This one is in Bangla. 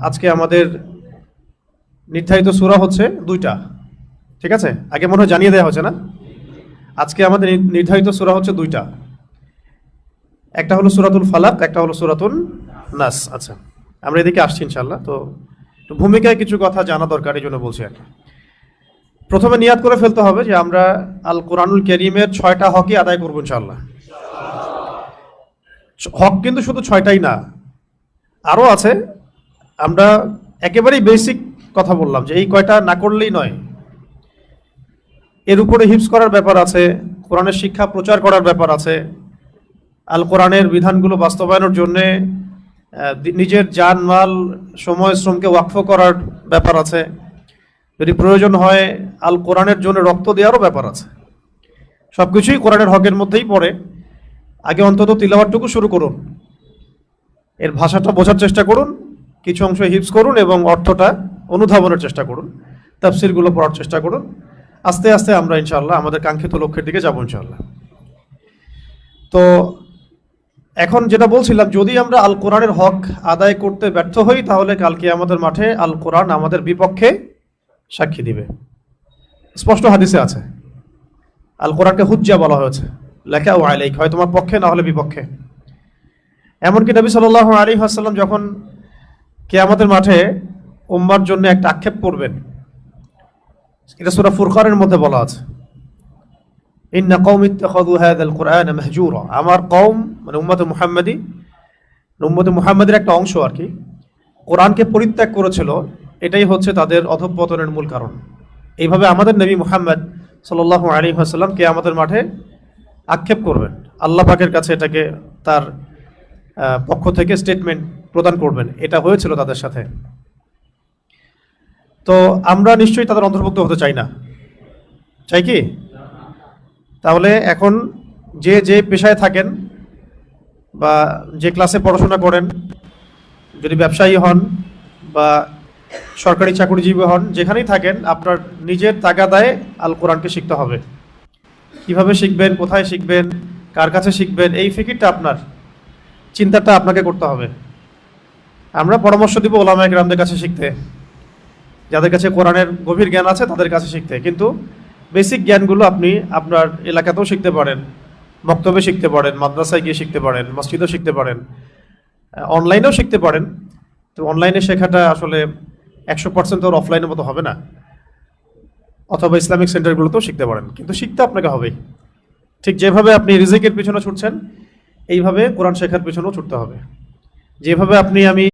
আজকে আমাদের নির্ধারিত সূরা হচ্ছে দুইটা, ঠিক আছে? আগে মনে হয় জানিয়ে দেওয়া হচ্ছে না? আজকে আমাদের নির্ধারিত সূরা হচ্ছে দুইটা, একটা হলো সূরাতুল ফালাক, একটা হলো সূরাতুন নাস। আচ্ছা, আমরা এদিকে আসছি ইনশাআল্লাহ। তো ভূমিকায় কিছু কথা জানা দরকার, এই জন্য বলছি আর কি। প্রথমে নিয়াত করে ফেলতে হবে যে আমরা আল কোরআনুল কারীমের 6টা হকই আদায় করবো ইনশাআল্লাহ। হক কিন্তু শুধু 6টাই না, আরও আছে। আমরা একেবারেই বেসিক কথা বললাম যে এই কয়টা না করলেই নয়। এর উপরে হিফজ করার ব্যাপার আছে, কোরআনের শিক্ষা প্রচার করার ব্যাপার আছে, আল কোরআনের বিধানগুলো বাস্তবায়নের জন্যে নিজের জান মাল সময় শ্রমকে ওয়াকফ করার ব্যাপার আছে, যদি প্রয়োজন হয় আল কোরআনের জন্য রক্ত দেওয়ারও ব্যাপার আছে। সব কিছুই কোরআনের হকের মধ্যেই পড়ে। আগে অন্তত তিলাওয়াতটুকু শুরু করুন, এর ভাষাটা বোঝার চেষ্টা করুন, কিছু অংশ হিফজ করুন এবং অর্থটা অনুধাবনের চেষ্টা করুন, তাফসিরগুলো পড়ার চেষ্টা করুন। আস্তে আস্তে আমরা ইনশাআল্লাহ আমাদের কাঙ্ক্ষিত লক্ষ্যের দিকে যাবো ইনশাআল্লাহ। তো এখন যেটা বলছিলাম, যদি আমরা আল কোরআনের হক আদায় করতে ব্যর্থ হই তাহলে কালকে আমাদের মাঠে আল কোরআন আমাদের বিপক্ষে সাক্ষী দিবে। স্পষ্ট হাদিসে আছে, আল কোরআনকে হুজ্জা বলা হয়েছে, লেখা ও আলাইক, হয় তোমার পক্ষে না হলে বিপক্ষে। এমনকি নবী সাল্লাল্লাহু আলাইহি ওয়াসাল্লাম যখন কিয়ামতের মাঠে উম্মার জন্য একটা আক্ষেপ করবেন, এটা সূরা ফুরকানের মধ্যে বলা আছে, ইন্না কওমি ইত্তাখাযু হাযাল কুরআনা মাহজুরা। আমার কওম মানে উম্মতে মুহাম্মাদের একটা অংশ আর কি, কোরআনকে পরিত্যাগ করেছিল। এটাই হচ্ছে তাদের অধঃপতনের মূল কারণ। এইভাবে আমাদের নবী মুহাম্মদ সাল্লাল্লাহু আলাইহি ওয়াসাল্লাম কিয়ামতের মাঠে আক্ষেপ করবেন, আল্লাহ পাকের কাছে এটাকে তার পক্ষ থেকে স্টেটমেন্ট প্রদান করবেন, এটা হয়েছিল তাদের সাথে। তো আমরা নিশ্চয়ই তাদের অন্তর্ভুক্ত হতে চাই না, চাই কি? তাহলে এখন যে যে পেশায় থাকেন বা যে ক্লাসে পড়াশোনা করেন, যদি ব্যবসায়ী হন বা সরকারি চাকরিজীবী হন, যেখানেই থাকেন আপনার নিজের তাগাদায় আল কোরআনকে শিখতে হবে। কিভাবে শিখবেন, কোথায় শিখবেন, কার কাছে শিখবেন, এই ফিকিরটা আপনার, চিন্তাটা আপনাকে করতে হবে। আমরা পরামর্শ দিব ওলামায়ে কেরামদের কাছে শিখতে, যাদের কাছে কোরআনের গভীর জ্ঞান আছে তাদের কাছে শিখতে। কিন্তু বেসিক জ্ঞানগুলো আপনি আপনার এলাকাতেও শিখতে পারেন, মক্তবে শিখতে পারেন, মাদ্রাসায় গিয়ে শিখতে পারেন, মসজিদেও শিখতে পারেন, অনলাইনেও শিখতে পারেন। তো অনলাইনে শেখাটা আসলে 100% ওর অফলাইনের মতো হবে না, অথবা ইসলামিক সেন্টারগুলোতেও শিখতে পারেন, কিন্তু শিখতে আপনাকে হবেই। ঠিক যেভাবে আপনি রিজিকের পিছনে ছুটছেন, এইভাবে কোরআন শেখার পিছনেও ছুটতে হবে। যেভাবে আমি